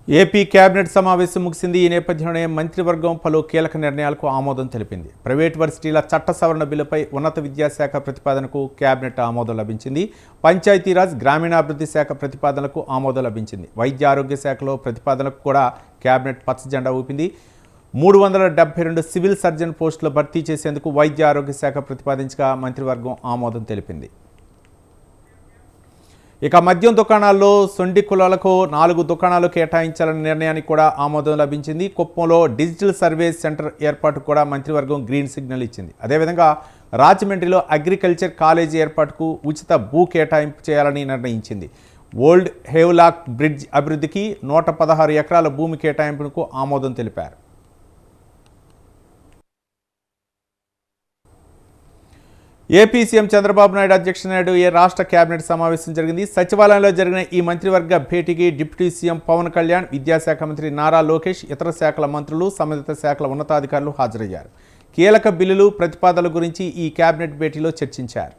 AP cabinet సమావేశం ముగిసింది. ఈ నేపథ్యంలోనే మంత్రివర్గం పలు కీలక నిర్ణయాలకు ఆమోదం తెలిపింది. ప్రైవేట్ వర్సిటీల చట్ట సవరణ బిల్లుపై ఉన్నత విద్యాశాఖ ప్రతిపాదనకు కేబినెట్ ఆమోదం లభించింది. పంచాయతీరాజ్ గ్రామీణాభివృద్ధి శాఖ ప్రతిపాదనకు ఆమోదం లభించింది. వైద్య ఆరోగ్య శాఖలో ప్రతిపాదనకు కూడా కేబినెట్ పచ్చజెండా ఊపింది. 372 సివిల్ సర్జన్ పోస్టులు భర్తీ చేసేందుకు వైద్య ఆరోగ్య శాఖ ప్రతిపాదించగా మంత్రివర్గం ఆమోదం తెలిపింది. ఇక మద్యం దుకాణాల్లో సొండి కులాలకు 4 దుకాణాలు కేటాయించాలనే నిర్ణయానికి కూడా ఆమోదం లభించింది. కుప్పంలో డిజిటల్ సర్వీస్ సెంటర్ ఏర్పాటుకు కూడా మంత్రివర్గం గ్రీన్ సిగ్నల్ ఇచ్చింది. అదేవిధంగా రాజమండ్రిలో అగ్రికల్చర్ కాలేజీ ఏర్పాటుకు ఉచిత భూ కేటాయింపు చేయాలని నిర్ణయించింది. ఓల్డ్ హేవ్లాక్ బ్రిడ్జ్ అభివృద్ధికి 116 ఎకరాల భూమి కేటాయింపునకు ఆమోదం తెలిపారు. ఏపీ సీఎం చంద్రబాబు నాయుడు అధ్యక్షతన రాష్ట్ర కేబినెట్ సమావేశం జరిగింది. సచివాలయంలో జరిగిన ఈ మంత్రివర్గ భేటీకి డిప్యూటీ సీఎం పవన్ కళ్యాణ్, విద్యాశాఖ మంత్రి నారా లోకేష్, ఇతర శాఖల మంత్రులు, సంబంధిత శాఖల ఉన్నతాధికారులు హాజరయ్యారు. కీలక బిల్లులు, ప్రతిపాదనల గురించి ఈ కేబినెట్ భేటీలో చర్చించారు.